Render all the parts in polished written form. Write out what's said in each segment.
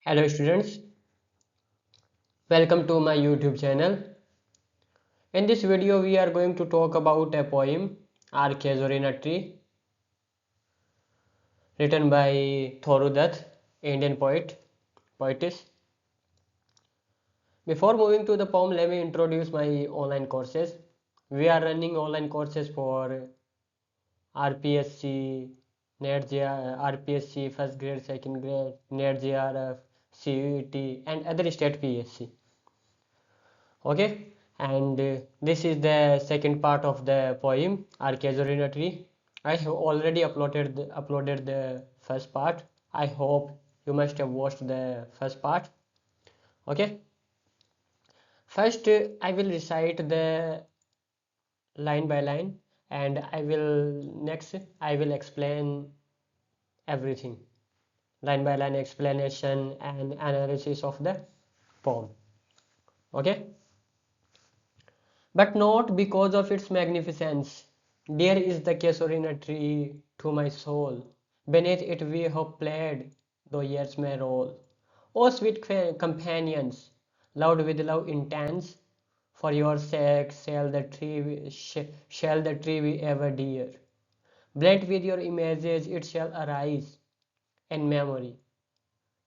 Hello students, welcome to my YouTube channel. In this video we are going to talk about a poem Archazor in a Tree written by Thoru Dutt, Indian poetess. Before moving to the poem, let me introduce my online courses. We are running online courses for RPSC, RPSC first grade, second grade, NET JRF, CET and other state PSC. Okay, and this is the second part of the poem Archaeosaurina tree. I have already uploaded the first part. I hope you must have watched the first part. Okay, first I will recite the line by line, and I will explain everything, line by line explanation and analysis of the poem. Okay, but not because of its magnificence. Dear is the Casuarina tree to my soul. Beneath it we have played, though years may roll. O sweet companions, loud with love intense, for your sake shall the tree we ever dear. Blent with your images it shall arise in memory,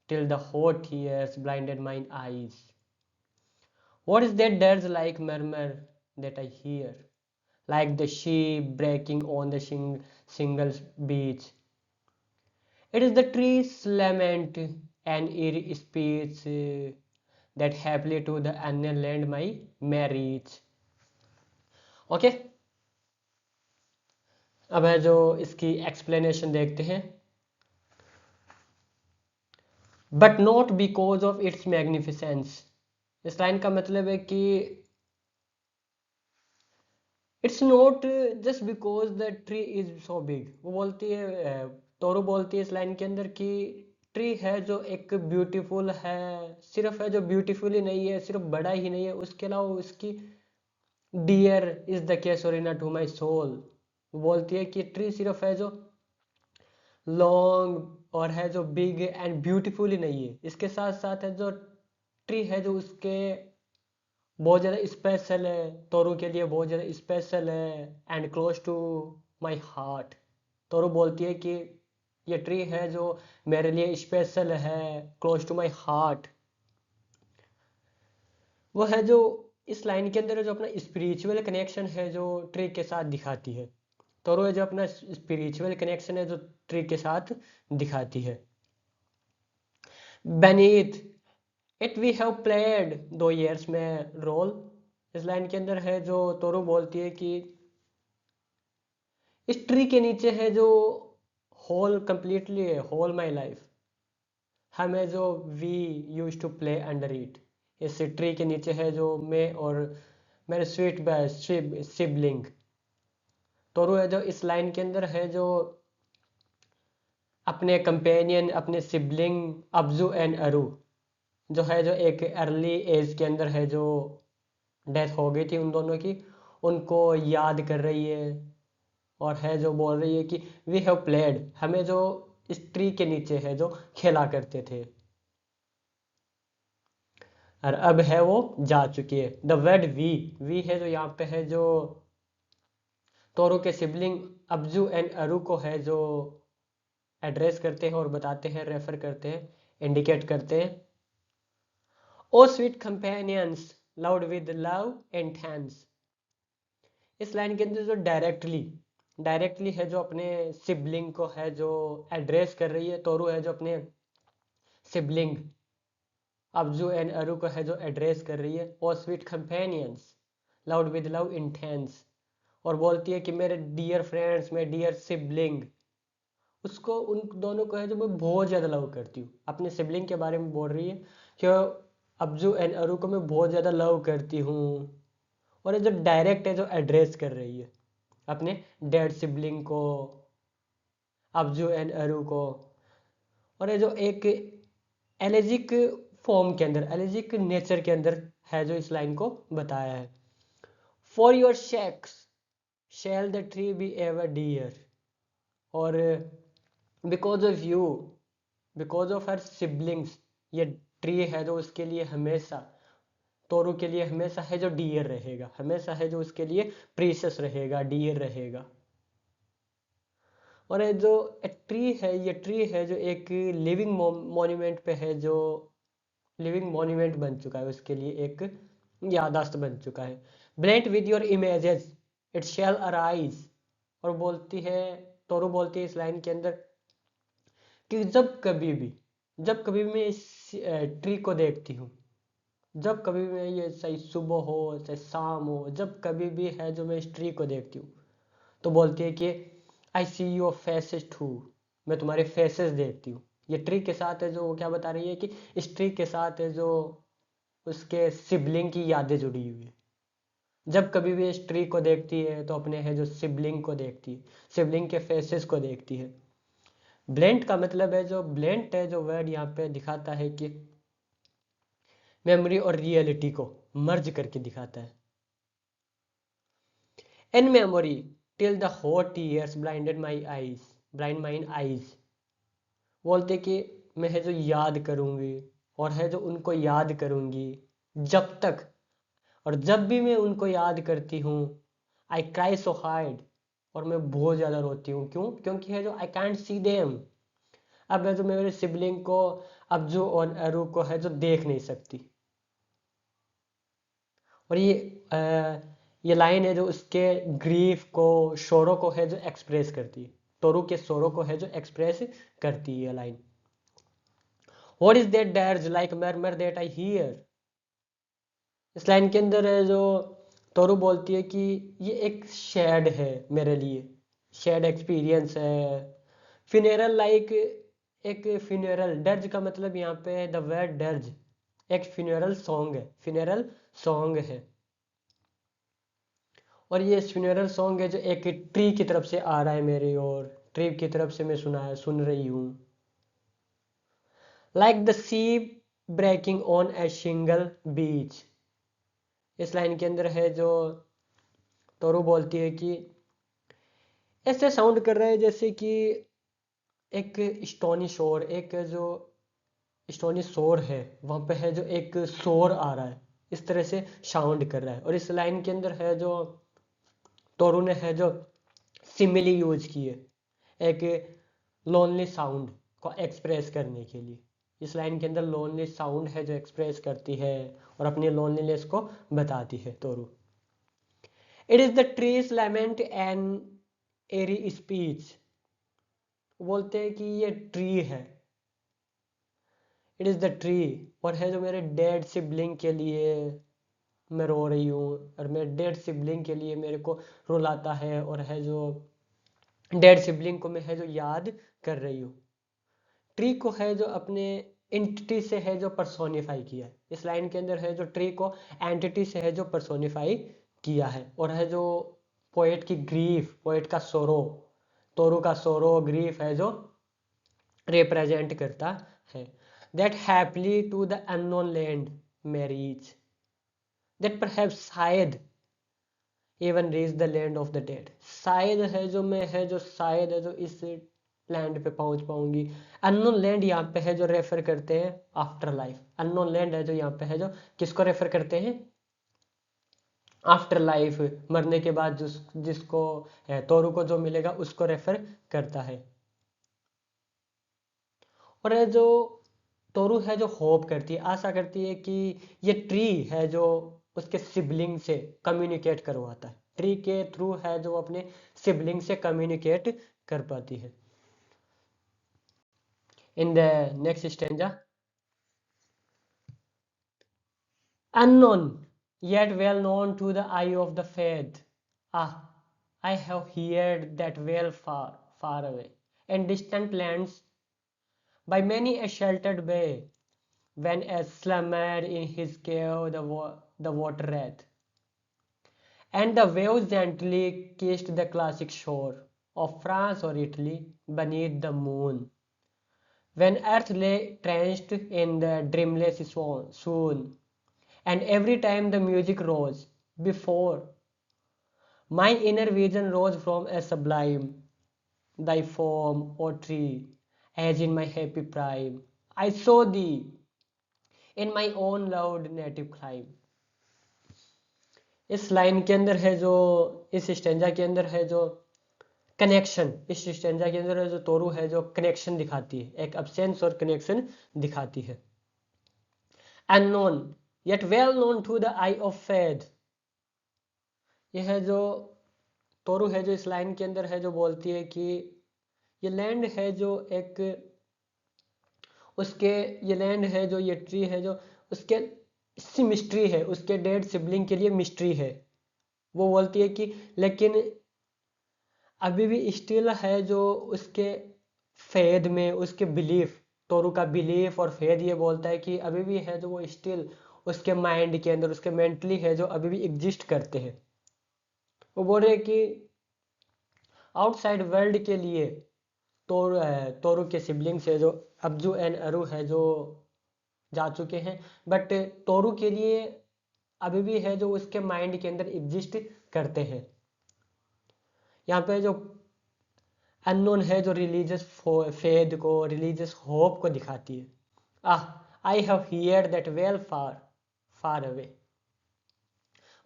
till the hot tears blinded mine eyes. What is that dirge like murmur that I hear? Like the sheep breaking on the single beach. It is the tree's lament and eerie speech that happily to the unknown land may reach. Okay, अब है जो इसकी explanation देखते हैं. But not because of its magnificence. इस line का मतलब है कि it's not just because the tree is so big. वो बोलती है, तोरू बोलती है इस लाइन के अंदर कि ट्री है जो एक ब्यूटीफुल है, सिर्फ है जो ब्यूटीफुल ही नहीं है, सिर्फ बड़ा ही नहीं है, उसके अलावा उसकी dear is the casuarina to my soul. बोलती है कि ट्री सिर्फ है जो लॉन्ग और है जो बिग एंड ब्यूटीफुल ही नहीं है, इसके साथ साथ है जो ट्री है जो उसके बहुत ज़्यादा स्पेशल है, तोरू के लिए बहुत ज़्यादा स्पेशल है and close to my heart. Toru बोलती है कि ये ट्री है जो मेरे लिए स्पेशल है, क्लोज टू माई हार्ट. वो है जो इस लाइन के अंदर जो अपना स्पिरिचुअल कनेक्शन है जो ट्री के साथ दिखाती है. तोरू है जो अपना स्पिरिचुअल कनेक्शन है जो ट्री के साथ दिखाती है. beneath it we have played 2 years में रोल. इस लाइन के अंदर है जो तोरू बोलती है कि इस ट्री के नीचे है जो होल कंप्लीटली है, होल माई लाइफ हमें जो we use to play under it. इस ट्री के नीचे है जो मैं और मेरे स्वीट सिबलिंग. तोरू है जो इस लाइन के अंदर है जो अपने कंपेनियन, अपने सिबलिंग अब्जू एंड अरू, जो है जो एक अर्ली एज के अंदर है जो डेथ हो गई थी उन दोनों की, उनको याद कर रही है. और है जो बोल रही है कि वी हैव प्लेड, हमें जो इस ट्री के नीचे है जो खेला करते थे, और अब है वो जा चुकी है. द वर्ड वी है जो यहाँ पे है जो तोरू के सिबलिंग अब्जू एंड अरू को है जो एड्रेस करते हैं और बताते हैं, रेफर करते हैं, इंडिकेट करते हैं. O sweet companions loud with love and thanks. इस लाइन के अंदर जो डायरेक्टली है जो अपने सिबलिंग को है जो एड्रेस कर रही है. तोरू है जो अपने सिबलिंग अब्जू एंड अरू को है जो एड्रेस कर रही है. O sweet companions loud with love intense. और बोलती है कि मेरे डियर फ्रेंड्स, मेरे डियर सिबलिंग, उसको उन दोनों को है जो मैं बहुत ज़्यादा लव करती हूँ. अपने सिबलिंग के बारे में बोल रही है कि अब्जू एंड अरू को मैं बहुत ज़्यादा लव करती हूँ. और ये जो डायरेक्ट है जो एड्रेस कर रही है अपने डेड सिबलिंग को, अब्जू एंड अरू को. और ये जो एक एलेजिक फॉर्म के अंदर, एलेजिक नेचर के अंदर है जो इस लाइन को बताया है. For your shakes shall the tree be ever dear. और because of you, because of her siblings, ये ट्री है जो उसके लिए हमेशा, तोरू के लिए हमेशा है जो डियर रहेगा, हमेशा है जो उसके लिए प्रीशियस रहेगा, डियर रहेगा। और ये जो ट्री है, ये ट्री है जो एक लिविंग मॉन्यूमेंट पे है, जो लिविंग मॉन्यूमेंट बन चुका है, उसके लिए एक याददाश्त बन चुका है। Blent with your images it shall arise. और बोलती है, तोरू बोलती है इस लाइन के अंदर कि जब कभी भी मैं इस ट्री को देखती हूँ, जब कभी भी मैं, ये चाहे सुबह हो चाहे शाम हो, जब कभी भी है जो मैं इस ट्री को देखती हूँ, तो बोलती है कि आई सी योर फेसेस टू, मैं तुम्हारे फेसेस देखती हूँ। ये ट्री के साथ है जो वो क्या बता रही है कि इस ट्री के साथ है जो उसके सिबलिंग की यादें जुड़ी हुई है। जब कभी भी इस ट्री को देखती है तो अपने है जो सिबलिंग को देखती है, सिबलिंग के फेसेस को देखती है। ब्लेंट का मतलब है, जो ब्लेंट है जो वर्ड यहाँ पे दिखाता है कि मेमोरी और रियलिटी को मर्ज करके दिखाता है। In memory till the hot years blinded my eyes, blind mine eyes. बोलते कि मैं है जो याद करूंगी, और है जो उनको याद करूंगी जब तक, और जब भी मैं उनको याद करती हूँ आई क्राई सो हार्ड, और मैं बहुत ज़्यादा रोती हूँ। क्यों? क्योंकि है जो आई कांट सी देम, अब है जो मैं मेरे सिबलिंग को, अब्जू और अरू को है जो देख नहीं सकती। और ये लाइन है जो उसके ग्रीफ को, शोरों को है जो एक्सप्रेस करती है, तोरू के शोरों को है जो एक्सप्रेस करती है ये line. What is that dirge like murmur that I hear. इस लाइन के अंदर है जो तोरू बोलती है कि ये एक शेड है मेरे लिए, शेड एक्सपीरियंस है। फिनेरल लाइक, एक फिनेरल, डर्ज का मतलब यहाँ पे है द वर्ड डर्ज, एक फिनेरल सॉन्ग है, फिनेरल सॉन्ग है। और ये फ्यूनरल सॉन्ग है जो एक ट्री की तरफ से आ रहा है मेरी ओर, ट्री की तरफ से मैं सुन रही हूँ। Like the sea breaking on a single beach. इस लाइन के अंदर है जो तोरू बोलती है कि ऐसे साउंड कर रहा है जैसे कि एक स्टोनी शोर, एक जो स्टोनी शोर है वहाँ पे है जो एक शोर आ रहा है, इस तरह से साउंड कर रहा है। और इस लाइन के अंदर है जो तोरू ने है जो सिमिली यूज की है, एक लोनली साउंड को एक्सप्रेस करने के लिए। इस लाइन के अंदर लोनली साउंड है जो एक्सप्रेस करती है और अपनी लोनलीनेस को बताती है Toru. It is the tree's lament and eerie speech. बोलते हैं कि ये ट्री है, इट इज द ट्री, और है जो मेरे डेड सिबलिंग के लिए मैं रो रही हूँ, और मेरे डेड सिबलिंग के लिए मेरे को रुलाता है, और है जो डेड सिबलिंग को मैं है जो याद कर रही हूँ। ट्री को है जो अपने एंटिटी से है जो पर्सोनिफाई किया है। इस लाइन के अंदर है जो ट्री को एंटिटी से है जो पर्सोनिफाई किया है। और है जो पोएट की ग्रीफ, पोएट का सोरो, तोरू का सोरो ग्रीफ है जो रिप्रेजेंट करता है। That happily to the unknown land में रीच, दैट परहैप्स शायद even reach the land of the dead. शायद है जो मैं है जो शायद है जो इस लैंड पे पहुंच पाऊंगी। अननोन लैंड यहाँ पे है जो रेफर करते हैं आफ्टर लाइफ। अननोन लैंड है जो यहाँ पे है जो किसको रेफर करते हैं? आफ्टर लाइफ, मरने के बाद जिसको तोरू को जो मिलेगा उसको रेफर करता है। और है जो तोरू है जो होप करती है, आशा करती है कि ये ट्री है जो उसके सिबलिंग से कम्युनिकेट करवाता है, ट्री के थ्रू है जो अपने सिबलिंग से कम्युनिकेट कर पाती है। In the next stanza, unknown yet well known to the eye of the faith. Ah, I have heard that well far, far away, in distant lands, by many a sheltered bay, when a slumbered in his cave the water wrath, and the waves gently kissed the classic shore of France or Italy beneath the moon, when earth lay trenched in the dreamless swoon, and every time the music rose before my inner vision rose from a sublime thy form, O tree, as in my happy prime I saw thee, in my own loved native clime। इस line के अंदर है जो, इस stanza के अंदर है जो कनेक्शन, इस स्टेंजा के अंदर है जो तोरू है जो कनेक्शन दिखाती है, एक अब्सेंस और कनेक्शन दिखाती है। unknown yet well known to the eye of faith। यह है जो तोरू है जो इस लाइन के अंदर है जो बोलती है कि ये लैंड है जो एक उसके, ये लैंड है जो, ये ट्री है जो उसके सी मिस्ट्री है, उसके डेड सिबलिंग के लिए मिस्ट्री है। वो बोलती है कि लेकिन अभी भी स्टिल है जो उसके फेद में, उसके बिलीफ, तोरू का बिलीफ और फेद ये बोलता है कि अभी भी है जो वो स्टिल उसके माइंड के अंदर, उसके मेंटली है जो अभी भी एग्जिस्ट करते हैं। वो बोल रहे हैं कि आउटसाइड वर्ल्ड के लिए तोरू के सिबलिंग्स है जो अब्जू एंड अरू है जो जा चुके हैं, बट तोरू के लिए अभी भी है जो उसके माइंड के अंदर एग्जिस्ट करते हैं। यहाँ पे जो अननोन है जो रिलीजियस फेद को, रिलीजियस होप को दिखाती है। I have heard that well far far away.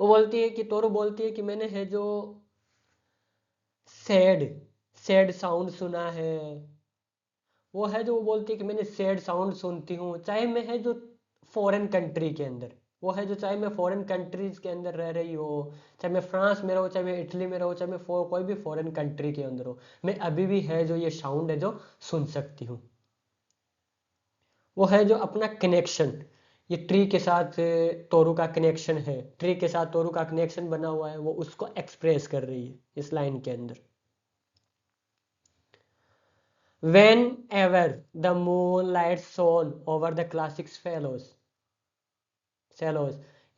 वो बोलती है कि तोरू बोलती है कि मैंने है जो सैड सैड साउंड सुना है। वो है जो वो बोलती है कि मैंने सैड साउंड सुनती हूँ, चाहे मैं है जो फॉरेन कंट्री के अंदर, वो है जो चाहे मैं फॉरेन कंट्रीज के अंदर रह रही हो, चाहे मैं फ्रांस में रहूँ, चाहे मैं इटली में रहूँ, चाहे मैं कोई भी फॉरेन कंट्री के अंदर हो, मैं अभी भी है जो ये साउंड है जो सुन सकती हूँ। वो है जो अपना कनेक्शन, ये ट्री के साथ तोरू का कनेक्शन है, ट्री के साथ तोरू का कनेक्शन बना हुआ है, वो उसको एक्सप्रेस कर रही है इस लाइन के अंदर। Whenever the moonlight shone over the classic shallows।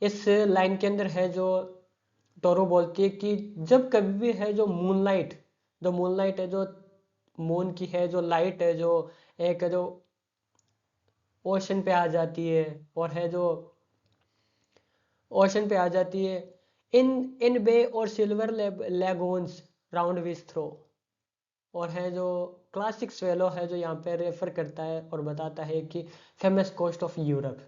इस लाइन के अंदर है जो टोरो बोलती है कि जब कभी भी है जो मूनलाइट, जो मूनलाइट है जो मून की है जो लाइट है जो एक जो ओशन पे आ जाती है, और है जो ओशन पे आ जाती है, इन इन बे और सिल्वर लेगोन्स राउंड विच थ्रो। और है जो क्लासिक स्वेलो है जो यहाँ पे रेफर करता है और बताता है कि फेमस कोस्ट ऑफ यूरोप,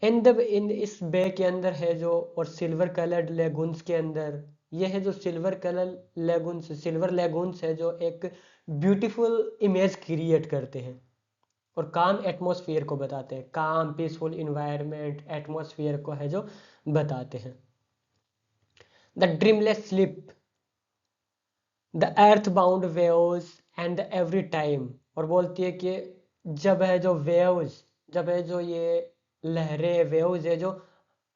इन इस बे के अंदर है जो, और सिल्वर कलर्ड लेगुन्स के अंदर, ये है जो सिल्वर कलर लेगुन्स, सिल्वर लेगुन्स है जो एक ब्यूटीफुल इमेज क्रिएट करते हैं और काम एटमॉस्फेयर को बताते हैं, काम पीसफुल इन्वायरमेंट एटमॉस्फेयर को है जो बताते हैं। The dreamless slip, the earth bound waves and the every time. और बोलती है कि जब है जो वेव्स, जब है जो ये लहरें वेव्स है जो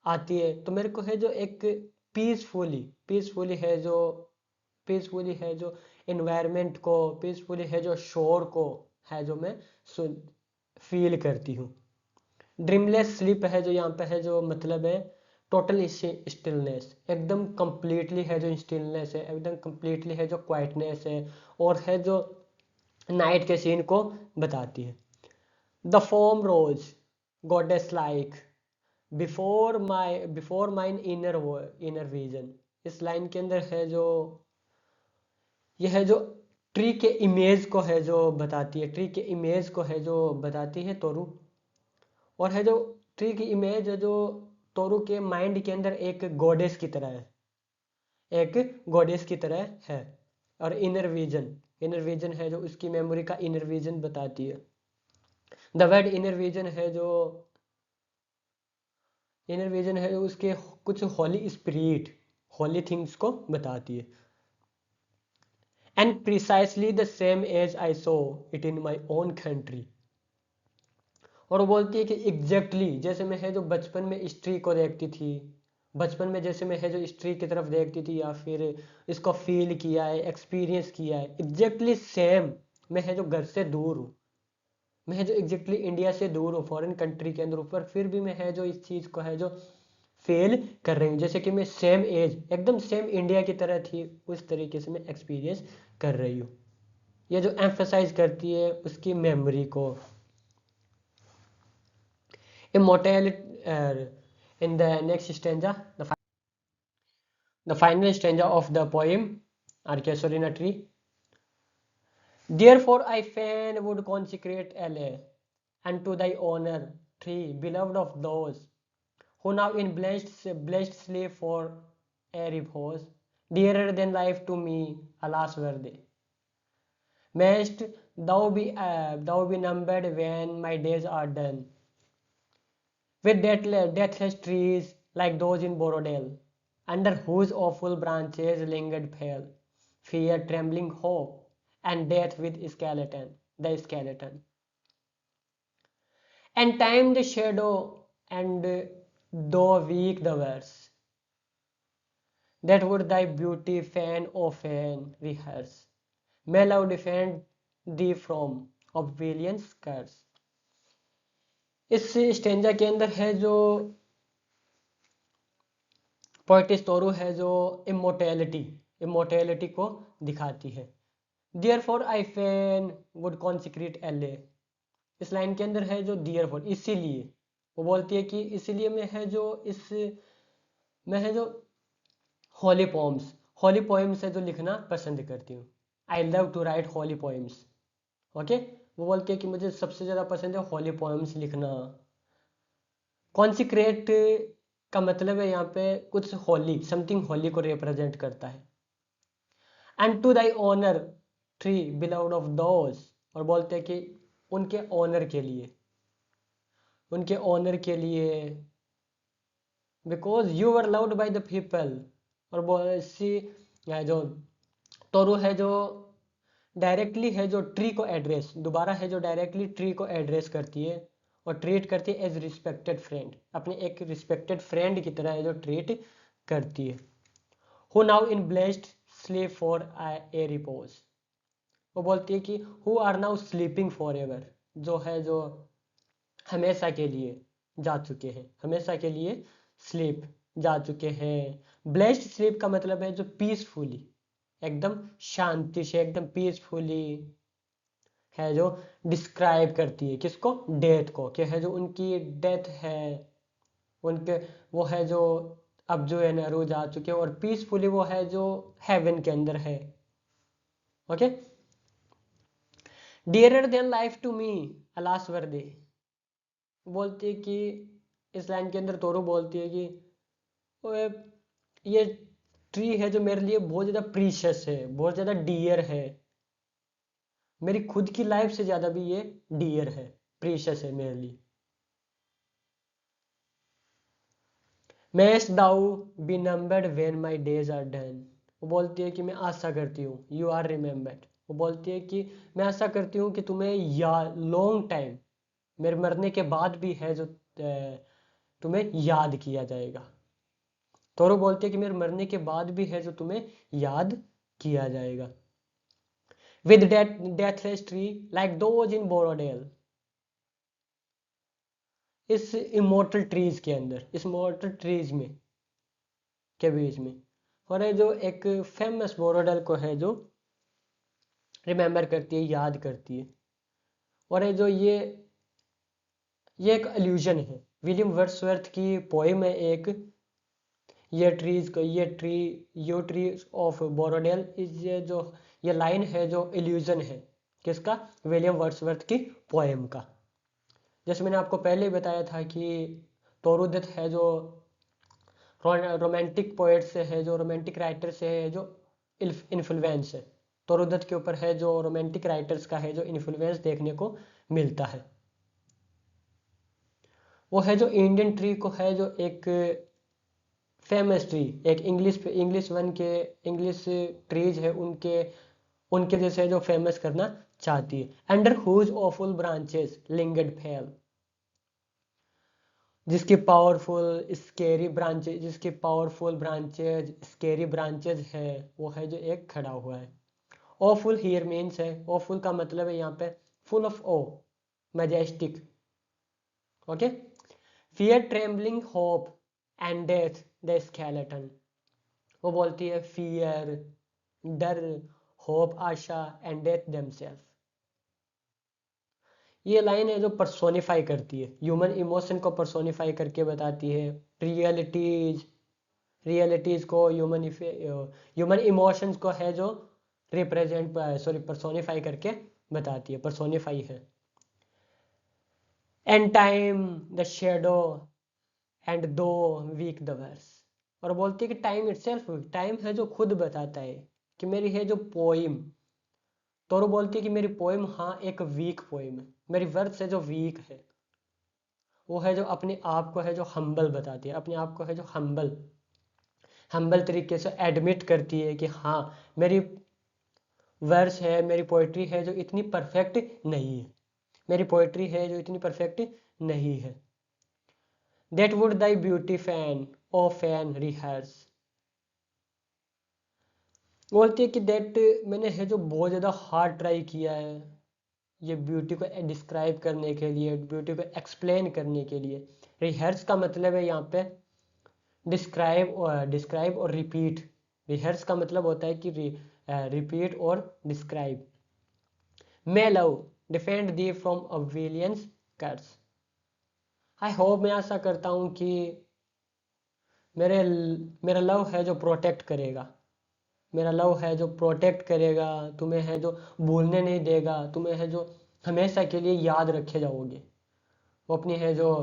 आती है, तो मेरे को है जो एक पीसफुली है जो, पीसफुली है जो इन्वायरमेंट को, पीसफुली है जो शोर को है जो मैं सुन फील करती हूँ। ड्रीमलेस स्लीप है जो यहाँ पे है जो मतलब है टोटल स्टिलनेस, एकदम कंप्लीटली है जो स्टिलनेस है, एकदम कंप्लीटली है जो क्वाइटनेस है, और है जो नाइट के सीन को बताती है। The form rose goddess like before mine inner vision. इस लाइन के अंदर है जो, यह है जो ट्री के इमेज को है जो बताती है, ट्री के इमेज को है जो बताती है तोरू। और है जो ट्री की इमेज है जो तोरू के माइंड के अंदर एक गॉडेस की तरह है, एक गॉडेस की तरह है। और इनर विजन है जो उसकी मेमोरी का इनर विजन बताती है। द वर्ड इनर विजन है जो, इनर विजन है जो उसके कुछ होली स्पिरिट, होली थिंग्स को बताती है। And precisely the same as I saw it in my own country. और वो बोलती है कि एग्जैक्टली जैसे मैं है जो बचपन में स्त्री को देखती थी, बचपन में जैसे मैं है जो स्त्री की तरफ देखती थी या फिर इसको फील किया है, एक्सपीरियंस किया है, एग्जैक्टली सेम मैं है जो घर से दूर हूँ, मैं है जो एग्जैक्टली इंडिया से दूर हूँ, फॉरेन कंट्री के अंदर ऊपर, फिर भी मैं है जो इस चीज़ को है जो फील कर रही हूँ, जैसे कि मैं सेम एज एकदम सेम इंडिया की तरह थी, उस तरीके से मैं एक्सपीरियंस कर रही हूँ। ये जो एम्फेसाइज करती है उसकी मेमोरी को। Immortality in the next stanza, the final stanza of the poem Archaeosaur in a Tree। Therefore I fain would consecrate LA and to thy honor, tree, beloved of those who now in blessed sleep for a repose, dearer than life to me, alas worthy. Mayst thou be numbered when my days are done, with deathless trees like those in Borodale, under whose awful branches lingered pale, fear, trembling hope, and death with the skeleton. And time the shadow, and though weak the verse, that would thy beauty fan o fan rehearse. May love defend thee from Oblivion's curse. इस stanza के अंदर है जो poet's तोरू है जो immortality को दिखाती है. Therefore I fain would consecrate LA. इस लाइन के अंदर है जो therefore, इसीलिए वो बोलती है कि इसीलिए मैं है जो होली पोएम्स है जो लिखना पसंद करती हूँ. I love to write holy poems. Okay, वो बोलती है कि मुझे सबसे ज़्यादा पसंद है होली पोएम्स लिखना. कॉन्सिक्रेट का मतलब है यहाँ पे कुछ होली, समथिंग होली को रिप्रेजेंट करता है. And to thy honour tree beloved of those, और बोलते हैं कि उनके ऑनर के लिए because you were loved by the people. और जो तोरू है जो डायरेक्टली है जो ट्री को एड्रेस, दोबारा है जो डायरेक्टली ट्री को एड्रेस करती है और ट्रीट करती है एज रिस्पेक्टेड फ्रेंड, अपने एक रिस्पेक्टेड फ्रेंड की तरह है जो ट्रीट करती है. Who now in blessed sleep for a repose, वो बोलती है कि who are now sleeping forever, जो है जो हमेशा के लिए जा चुके हैं, हमेशा के लिए स्लीप जा चुके हैं. ब्लेस्ड स्लीप का मतलब है जो पीसफुली, एकदम शांति से, एकदम पीसफुली है जो डिस्क्राइब करती है किसको, डेथ को, कि है जो उनकी डेथ है, उनके वो है जो अब जो है नहरू जा चुके हैं, और पीसफुली वो है जो हेवन के अंदर है. Okay, dearer than life to me alas were they, बोलती है कि इस लाइन के अंदर तोरू बोलती है कि ओए, ये ट्री है जो मेरे लिए बहुत ज़्यादा प्रीशियस है, बहुत ज़्यादा डियर है, मेरी खुद की लाइफ से ज़्यादा भी ये डियर है, प्रीशियस है मेरे लिए. Mayst thou be numbered when my days are done, वो बोलती है कि मैं आशा करती हूँ, यू आर रिमेम्बर्ड, वो बोलती है कि मैं आशा करती हूँ कि तुम्हें लॉन्ग टाइम, मेरे मरने के बाद भी है जो तुम्हें याद किया जाएगा. तोरो बोलती है कि मेरे मरने के बाद भी है जो तुम्हें याद किया जाएगा. With deathless tree like those in Borrowdale, इस इमोर्टल ट्रीज के अंदर, इस इमोर्टल ट्रीज में के बीच में, और है जो एक फेमस बोरोडेल को है जो रिमेम्बर करती है, याद करती है. और है जो ये एक अल्यूजन है, विलियम वर्ड्सवर्थ की पोएम है एक, ये ट्री ऑफ बोरोडेल इज, ये लाइन है जो इल्यूजन है किसका, विलियम वर्ड्सवर्थ की पोएम का. जैसे मैंने आपको पहले ही बताया था कि तोरुदत्त है जो रोमांटिक पोएट से है, जो रोमांटिक राइटर से है जो इन्फ्लुएंस है, तोरुदत्त के ऊपर है जो रोमांटिक राइटर्स का है जो इन्फ्लुएंस देखने को मिलता है. वो है जो इंडियन ट्री को है जो एक फेमस ट्री, एक इंग्लिश ट्रीज है उनके जैसे जो फेमस करना चाहती है. Under whose awful branches lingered pale, जिसकी पावरफुल ब्रांचेज स्केरी ब्रांचेज है, वो है जो एक खड़ा हुआ है. ऑफुल हियर मीन्स है, ऑफुल का मतलब है यहाँ पे full of awe, majestic. Okay, fear, trembling, hope and death the skeleton, वो बोलती है फियर, डर, होप, आशा, एंड डेथ देमसेल्फ. ये लाइन है जो पर्सोनिफाई करती है ह्यूमन इमोशन को, पर्सोनिफाई करके बताती है रियलिटीज को, ह्यूमन इमोशंस को है जो पर्सोनिफाई करके बताती है, पर्सोनिफाई है. And time the shadow and दो वीक द वर्स। और बोलती है कि टाइम इटसेल्फ, टाइम है जो खुद बताता है कि मेरी है जो पोइम, तोरो बोलती है कि मेरी पोइम हाँ एक वीक पोइम है, मेरी वर्ड्स है जो वीक है, वो है जो अपने आप को है जो हम्बल बताती है, अपने आप को है जो हम्बल हम्बल तरीके से एडमिट करती है कि हाँ मेरी वर्स है, मेरी पोइट्री है जो इतनी परफेक्ट नहीं है, मेरी पोइट्री है जो इतनी परफेक्ट नहीं है। That would thy beauty fain o fain rehearse. बोलती है कि दैट मैंने है जो बहुत ज़्यादा हार्ड ट्राई किया है ये ब्यूटी को डिस्क्राइब करने के लिए, ब्यूटी को एक्सप्लेन करने के लिए। रिहर्स का मतलब है यहाँ पे डिस्क्राइब और रिपीट। रिहर्स का मतलब होता है कि रिपीट और describe. May love defend thee from oblivion's curse. I hope, मैं आशा करता हूँ कि मेरे मेरा लव है जो प्रोटेक्ट करेगा, मेरा लव है जो प्रोटेक्ट करेगा, तुम्हें है जो भूलने नहीं देगा, तुम्हें है जो हमेशा के लिए याद रखे जाओगे। वो अपनी है जो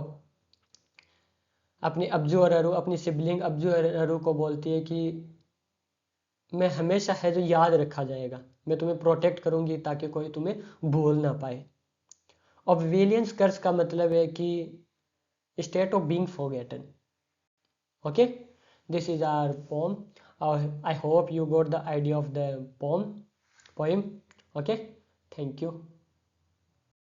अपनी अब्जू और अरू, अपनी सिबलिंग अब्जू और अरू को बोलती है कि मैं हमेशा है जो याद रखा जाएगा, मैं तुम्हें प्रोटेक्ट करूंगी ताकि कोई तुम्हें भूल ना पाए। ऑब्विलियंस कर्स का मतलब है कि state of being forgotten. Okay, this is our poem. I hope you got the idea of the poem. Okay, thank you.